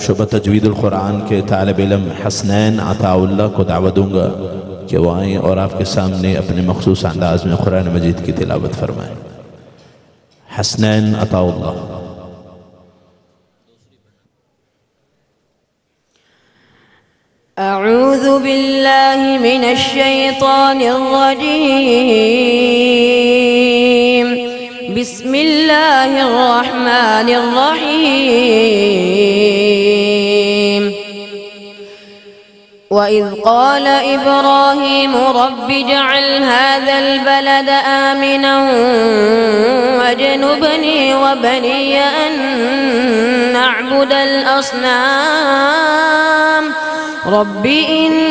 शुबा तजवीदुल कुरान के तालिब इल्म हसनैन अताउल्लाह को दावत दूंगा कि वो आएँ और आपके सामने अपने मखसूस अंदाज में कुरान मजीद की तिलावत फरमाएँ। हसनैन अताउल्लाह। अऊज़ु बिल्लाहि मिनश शैतानिर रजीम। बिस्मिल्लाहिर रहमानिर रहीम। वइज़ क़ाल इब्राहीम रब्बि इजअल हाज़ल बलद आमिना वज्नुबनी वबनिय अन नअबुदल अस्नाम रब्बि इन्नहुन्न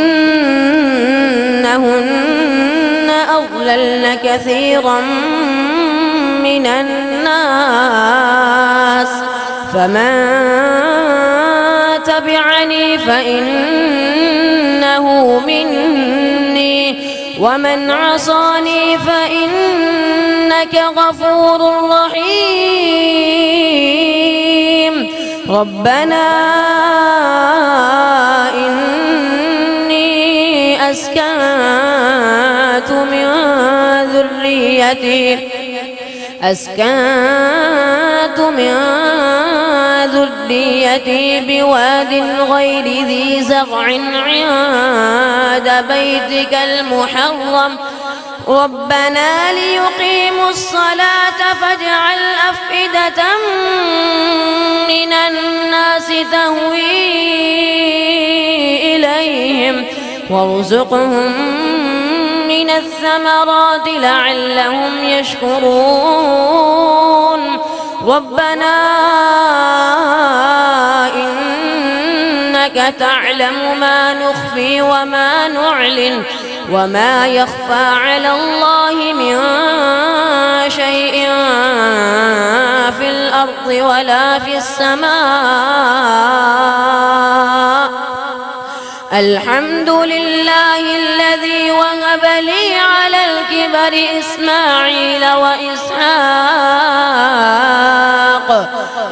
अज़लल्न कसीरन मिनन नास फमन तबिअनी फइन्नहु मिन्नी वमन असानी फइन्नक गफूरुर रहीम। रब्बना इन्नी अस्कनतु मिन ذريتي بواد غير ذي زرع عند بيتك المحرم ربنا ليقيموا الصلاة فاجعل أفئدة من الناس تهوي إليهم وارزقهم من الثمرات لعلهم يشكرون ربنا إنك تعلم ما نخفي وما نعلن وما يخفى على الله من شيء في الأرض ولا في السماء الحمد لله الذي وهب لي على الكبر إسماعيل وإسحاق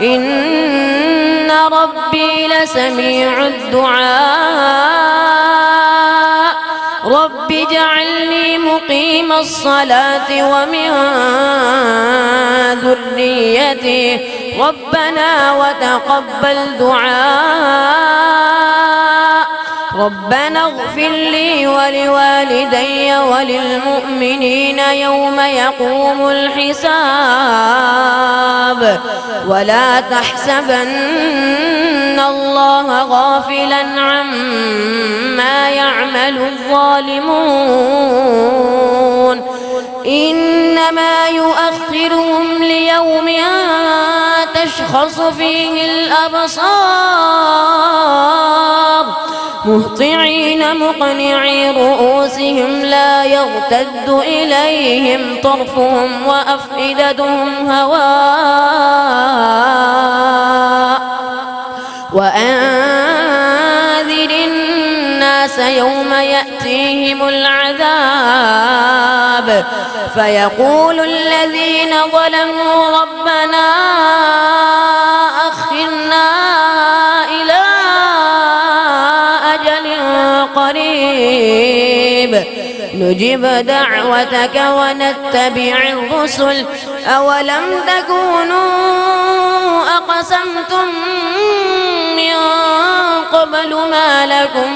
إن ربي لسميع الدعاء رب اجعلني مقيم الصلاة ومن ذريتي ربنا وتقبل دعاء ربنا اغفر لي ولوالدي وللمؤمنين يوم يقوم الحساب ولا تحسبن الله غافلا عما يعمل الظالمون إنما يؤخرهم ليوم تشخص فيه الأبصار مهطعين مقنعي رؤوسهم لا يرتد إليهم طرفهم وأفئدتهم هواء وأنذر الناس يوم يأتيهم العذاب فيقول الذين ظلموا ربنا أخرنا إلى أجل قريب نجب دعوتك ونتبع الرسل أولم تكونوا أقسمتم من قبل ما لكم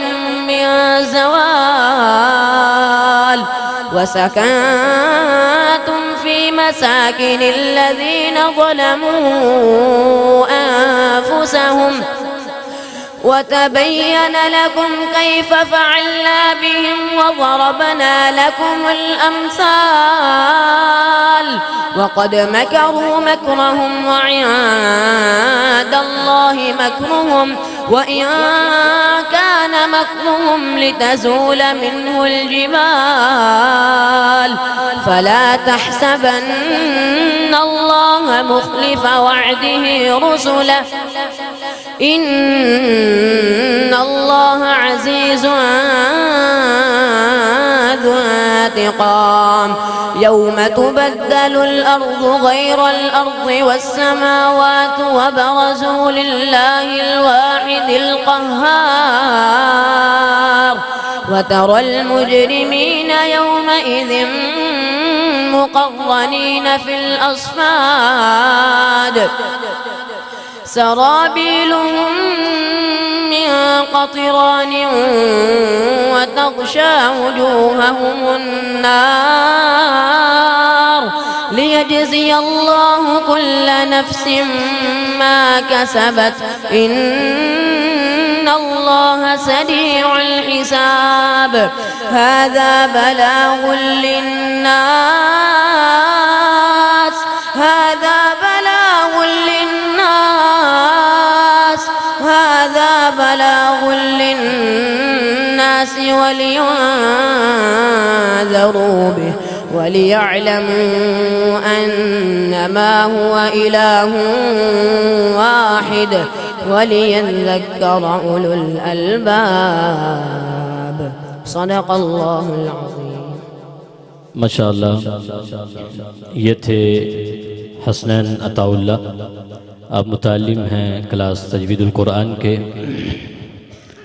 من زوال وسكنتم في مساكن الذين ظلموا أنفسهم وتبين لكم كيف فعلنا بهم وضربنا لكم الأمثال وقد مكروا مكرهم وعند الله مكرهم وإن كان مكرهم لتزول منه الجبال فلا تحسبن الله مخلف وعده رسله إن الله عزيز ذو انتقام يوم تبدل الأرض غير الأرض والسماوات وبرزوا لله الواحد الواحد القهار وترى المجرمين يومئذ مقرنين في الأصفاد سرابيلهم من قطران وتغشى وجوههم النار ليجزي الله كل نفس ما كسبت إن الله سريع الحساب هذا بلاغ للناس هذا بلاغ للناس هذا بلاغ للناس ولينذروا به وليعلموا أنما هو إله واحد وليذكر أولو الألباب صدق الله العظيم माशाअल्लाह ये थे हसनैन अताउल्लाह। आप मुतालिम हैं क्लास तजवीदुल कुरान के।